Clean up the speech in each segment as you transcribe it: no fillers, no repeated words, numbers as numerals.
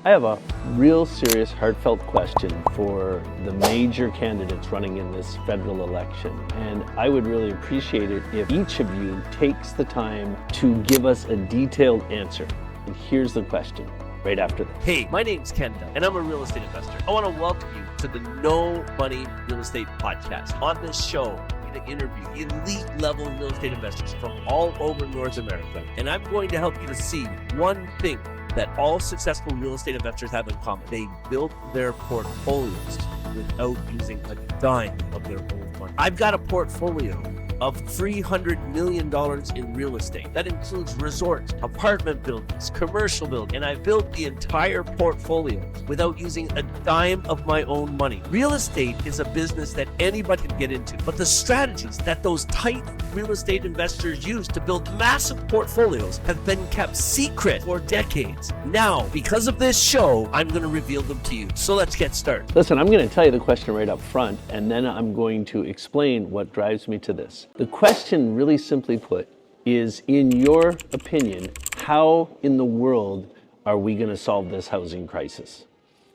I have a real serious, heartfelt question for the major candidates running in this federal election. And I would really appreciate it if each of you takes the time to give us a detailed answer. And here's the question right after this. Hey, my name's Ken Dunn, and I'm a real estate investor. I want to welcome you to the No Money Real Estate Podcast. On this show, I'm going to interview elite level real estate investors from all over North America. And I'm going to help you to see one thing that all successful real estate investors have in common. They built their portfolios without using a dime of their own money. I've got a portfolio of $300 million in real estate. That includes resorts, apartment buildings, commercial buildings, and I built the entire portfolio without using a dime of my own money. Real estate is a business that anybody can get into, but the strategies that those tight real estate investors use to build massive portfolios have been kept secret for decades. Now, because of this show, I'm going to reveal them to you. So let's get started. Listen, I'm going to tell you the question right up front, and then I'm going to explain what drives me to this. The question, really simply put, is, in your opinion, how in the world are we going to solve this housing crisis?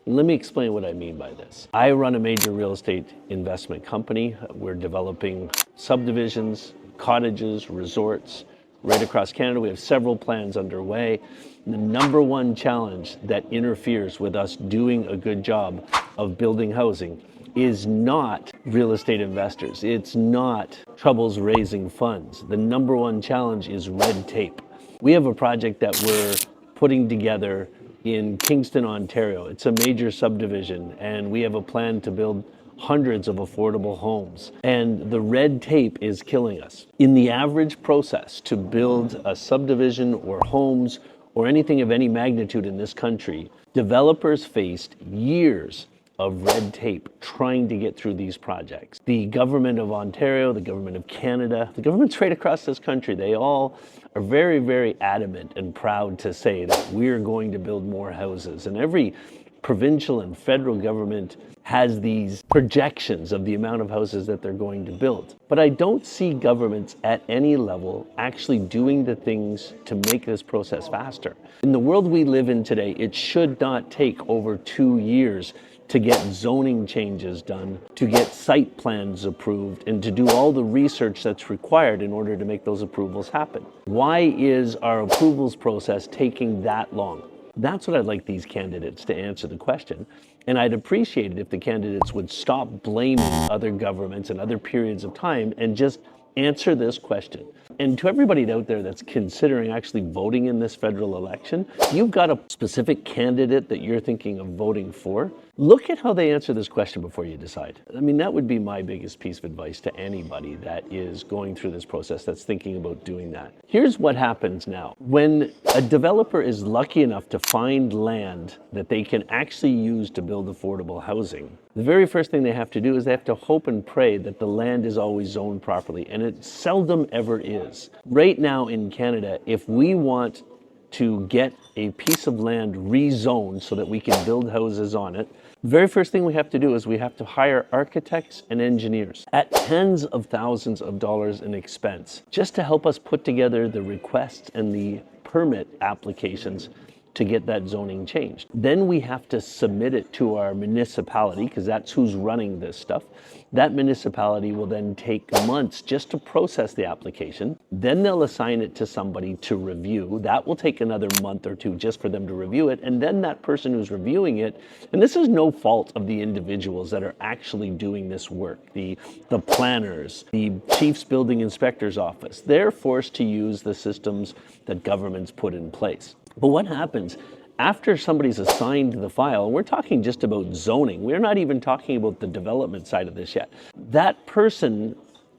Let me explain what I mean by this. I run a major real estate investment company. We're developing subdivisions, cottages, resorts right across Canada. We have several plans underway. The number one challenge that interferes with us doing a good job of building housing is not real estate investors. It's not troubles raising funds. The number one challenge is red tape. We have a project that we're putting together in Kingston, Ontario. It's a major subdivision, and we have a plan to build hundreds of affordable homes. And the red tape is killing us. In the average process to build a subdivision or homes or anything of any magnitude in this country, developers faced years of red tape trying to get through these projects. The government of Ontario, the government of Canada, the governments right across this country, they all are very, very adamant and proud to say that we're going to build more houses. And every provincial and federal government has these projections of the amount of houses that they're going to build. But I don't see governments at any level actually doing the things to make this process faster. In the world we live in today, it should not take over 2 years to get zoning changes done, to get site plans approved, and to do all the research that's required in order to make those approvals happen. Why is our approvals process taking that long? That's what I'd like these candidates to answer the question. And I'd appreciate it if the candidates would stop blaming other governments and other periods of time and just answer this question. And to everybody out there that's considering actually voting in this federal election, you've got a specific candidate that you're thinking of voting for. Look at how they answer this question before you decide. I mean, that would be my biggest piece of advice to anybody that is going through this process, that's thinking about doing that. Here's what happens now. When a developer is lucky enough to find land that they can actually use to build affordable housing, the very first thing they have to do is they have to hope and pray that the land is always zoned properly, and it seldom ever is. Right now in Canada, if we want to get a piece of land rezoned so that we can build houses on it, the very first thing we have to do is we have to hire architects and engineers at tens of thousands of dollars in expense just to help us put together the requests and the permit applications to get that zoning changed. Then we have to submit it to our municipality, because that's who's running this stuff. That municipality will then take months just to process the application. Then they'll assign it to somebody to review. That will take another month or two just for them to review it. And then that person who's reviewing it, and this is no fault of the individuals that are actually doing this work, the planners, the chief's building inspector's office, they're forced to use the systems that governments put in place. But what happens after somebody's assigned the file, and we're talking just about zoning, we're not even talking about the development side of this yet. That person,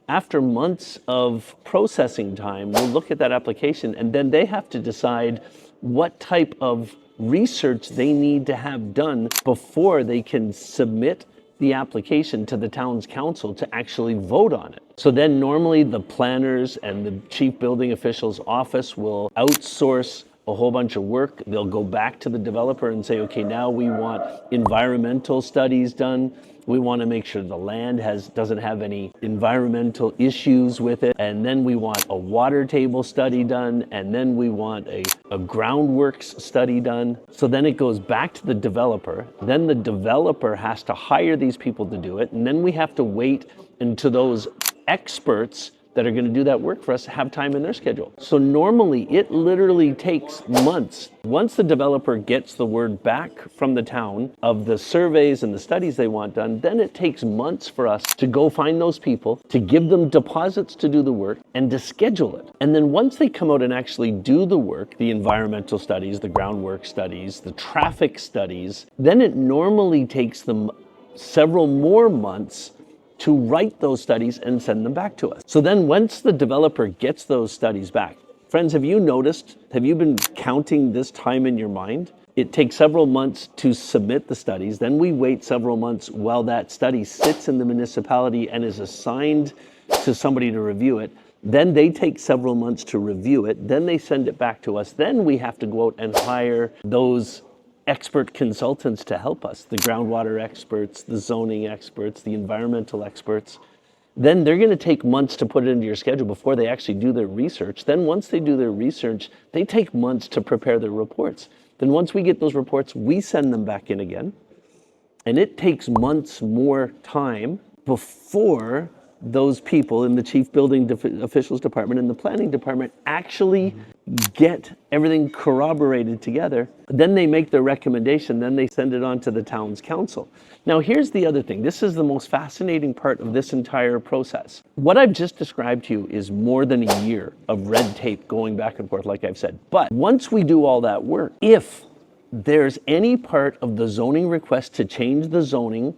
after months of processing time, will look at that application, and then they have to decide what type of research they need to have done before they can submit the application to the town's council to actually vote on it. So then normally the planners and the chief building official's office will outsource a whole bunch of work. They'll go back to the developer and say, okay, now we want environmental studies done. We want to make sure the land doesn't have any environmental issues with it. And then we want a water table study done. And then we want a groundworks study done. So then it goes back to the developer. Then the developer has to hire these people to do it. And then we have to wait until those experts that are going to do that work for us have time in their schedule. So normally it literally takes months. Once the developer gets the word back from the town of the surveys and the studies they want done, then it takes months for us to go find those people, to give them deposits to do the work, and to schedule it. And then once they come out and actually do the work, the environmental studies, the groundwork studies, the traffic studies, then it normally takes them several more months to write those studies and send them back to us. So then once the developer gets those studies back, friends, have you noticed, have you been counting this time in your mind? It takes several months to submit the studies. Then we wait several months while that study sits in the municipality and is assigned to somebody to review it. Then they take several months to review it. Then they send it back to us. Then we have to go out and hire those expert consultants to help us, the groundwater experts, the zoning experts, the environmental experts. Then they're going to take months to put it into your schedule before they actually do their research. Then once they do their research, they take months to prepare their reports. Then once we get those reports, we send them back in again. And it takes months more time before those people in the chief building officials department and the planning department actually get everything corroborated together. Then they make their recommendation, then they send it on to the town's council. Now here's the other thing. This is the most fascinating part of this entire process. What I've just described to you is more than a year of red tape going back and forth, like I've said. But once we do all that work, if there's any part of the zoning request to change the zoning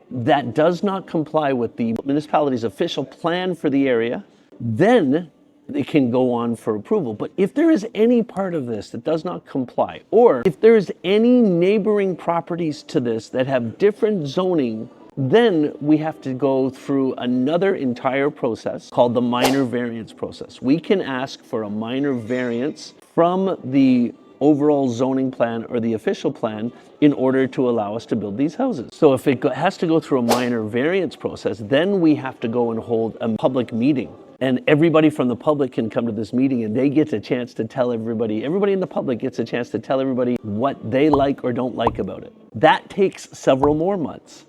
that does not comply with the municipality's official plan for the area, then it can go on for approval. But if there is any part of this that does not comply, or if there is any neighboring properties to this that have different zoning, then we have to go through another entire process called the minor variance process. We can ask for a minor variance from the overall zoning plan or the official plan in order to allow us to build these houses. So if it has to go through a minor variance process, then we have to go and hold a public meeting. And everybody from the public can come to this meeting and they get a chance to tell everybody in the public gets a chance to tell everybody what they like or don't like about it. That takes several more months.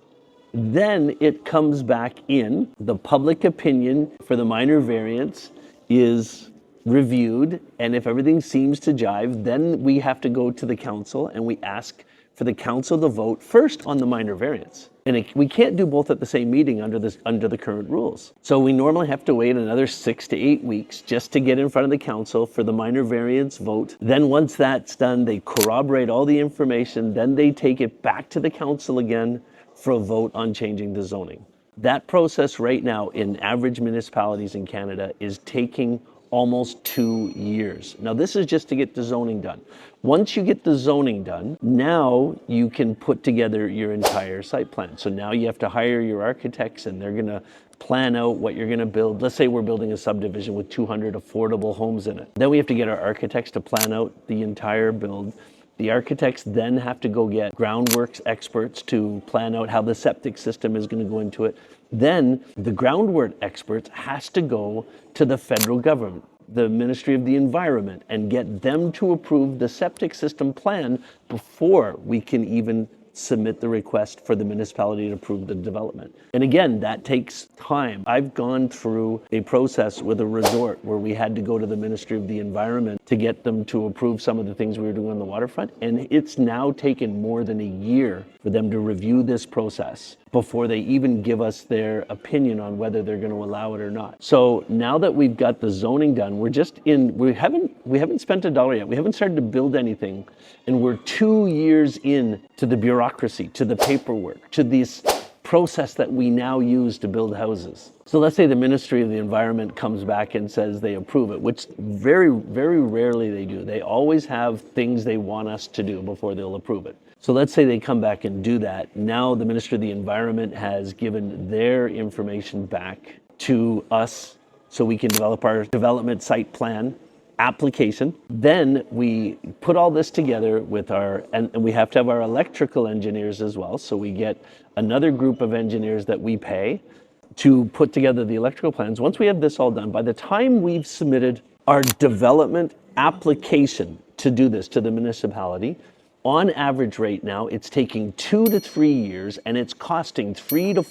Then it comes back in, the public opinion for the minor variance is reviewed, and if everything seems to jive, then we have to go to the council and we ask for the council to vote first on the minor variance. And we can't do both at the same meeting under the current rules. So we normally have to wait another 6 to 8 weeks just to get in front of the council for the minor variance vote. Then once that's done, they corroborate all the information, then they take it back to the council again for a vote on changing the zoning. That process right now in average municipalities in Canada is taking almost 2 years. Now this is just to get the zoning done. Once you get the zoning done, now you can put together your entire site plan. So now you have to hire your architects and they're gonna plan out what you're gonna build. Let's say we're building a subdivision with 200 affordable homes in it. Then we have to get our architects to plan out the entire build. The architects then have to go get groundworks experts to plan out how the septic system is going to go into it. Then the groundwork experts has to go to the federal government, the Ministry of the Environment, and get them to approve the septic system plan before we can even submit the request for the municipality to approve the development. And again, that takes time. I've gone through a process with a resort where we had to go to the Ministry of the Environment to get them to approve some of the things we were doing on the waterfront. And it's now taken more than a year for them to review this process before they even give us their opinion on whether they're going to allow it or not. So now that we've got the zoning done, we haven't spent a dollar yet. We haven't started to build anything. And we're 2 years in to the bureaucracy, to the paperwork, to this process that we now use to build houses. So let's say the Ministry of the Environment comes back and says they approve it, which very, very rarely they do. They always have things they want us to do before they'll approve it. So let's say they come back and do that. Now the Ministry of the Environment has given their information back to us so we can develop our development site plan. application. Then we put all this together with and we have to have our electrical engineers as well. So we get another group of engineers that we pay to put together the electrical plans. Once we have this all done, by the time we've submitted our development application to do this to the municipality, on average right now, it's taking 2 to 3 years and it's costing $300,000 to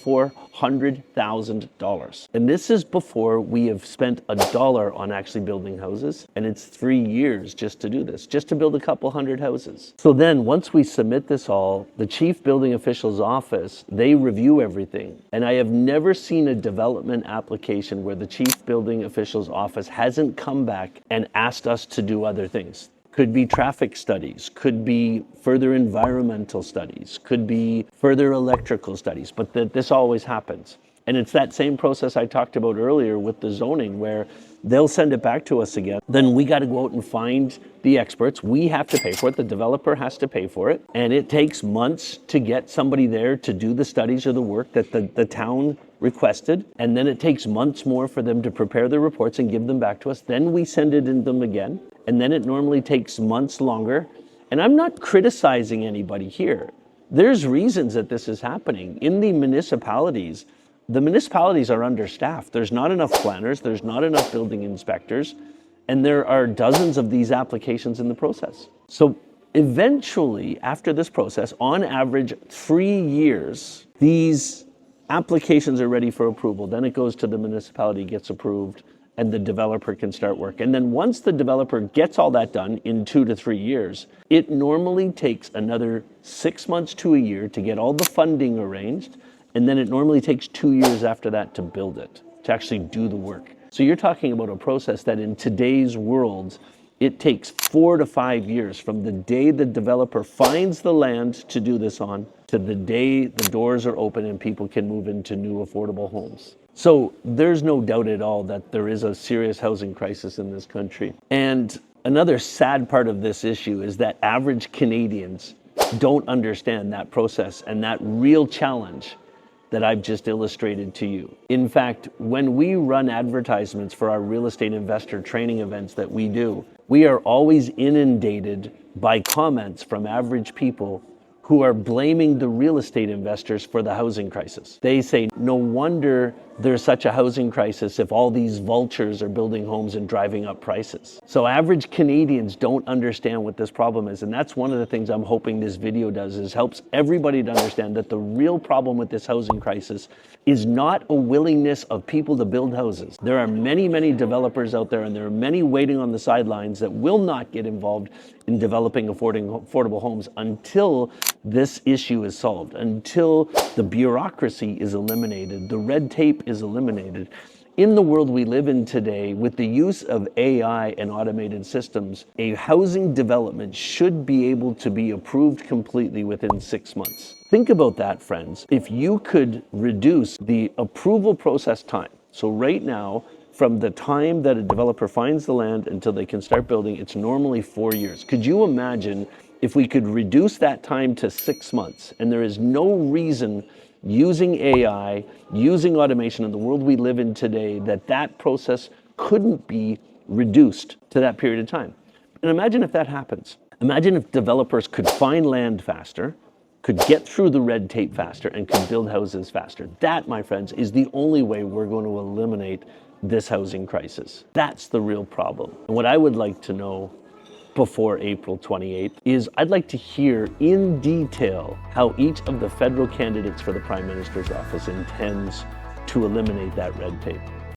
$400,000. And this is before we have spent $1 on actually building houses. And it's 3 years just to do this, just to build a couple hundred houses. So then once we submit this all, the chief building official's office, they review everything. And I have never seen a development application where the chief building official's office hasn't come back and asked us to do other things. Could be traffic studies, could be further environmental studies, could be further electrical studies, but this always happens. And it's that same process I talked about earlier with the zoning, where they'll send it back to us again. Then we got to go out and find the experts. We have to pay for it. The developer has to pay for it. And it takes months to get somebody there to do the studies or the work that the town requested. And then it takes months more for them to prepare the reports and give them back to us. Then we send it in them again. And then it normally takes months longer. And I'm not criticizing anybody here. There's reasons that this is happening. In the municipalities are understaffed. There's not enough planners, there's not enough building inspectors, and there are dozens of these applications in the process. So eventually, after this process, on average 3 years, these applications are ready for approval. Then it goes to the municipality, gets approved, and the developer can start work. And then once the developer gets all that done in 2 to 3 years, it normally takes another 6 months to a year to get all the funding arranged. And then it normally takes 2 years after that to build it, to actually do the work. So you're talking about a process that in today's world, it takes 4 to 5 years from the day the developer finds the land to do this on to the day the doors are open and people can move into new affordable homes. So there's no doubt at all that there is a serious housing crisis in this country. And another sad part of this issue is that average Canadians don't understand that process and that real challenge that I've just illustrated to you. In fact, when we run advertisements for our real estate investor training events that we do, we are always inundated by comments from average people who are blaming the real estate investors for the housing crisis. They say, no wonder there's such a housing crisis if all these vultures are building homes and driving up prices. So average Canadians don't understand what this problem is. And that's one of the things I'm hoping this video does, is helps everybody to understand that the real problem with this housing crisis is not a willingness of people to build houses. There are many, many developers out there, and there are many waiting on the sidelines that will not get involved in developing affordable homes until this issue is solved, until the bureaucracy is eliminated, the red tape is eliminated. In the world we live in today, with the use of AI and automated systems, a housing development should be able to be approved completely within 6 months. Think about that, friends. If you could reduce the approval process time, so right now, from the time that a developer finds the land until they can start building, it's normally 4 years. Could you imagine if we could reduce that time to 6 months? And there is no reason using AI, using automation in the world we live in today, that process couldn't be reduced to that period of time. And imagine if that happens. Imagine if developers could find land faster, could get through the red tape faster, and could build houses faster. That, my friends, is the only way we're going to eliminate this housing crisis. That's the real problem. And what I would like to know before April 28th is I'd like to hear in detail how each of the federal candidates for the Prime Minister's office intends to eliminate that red tape.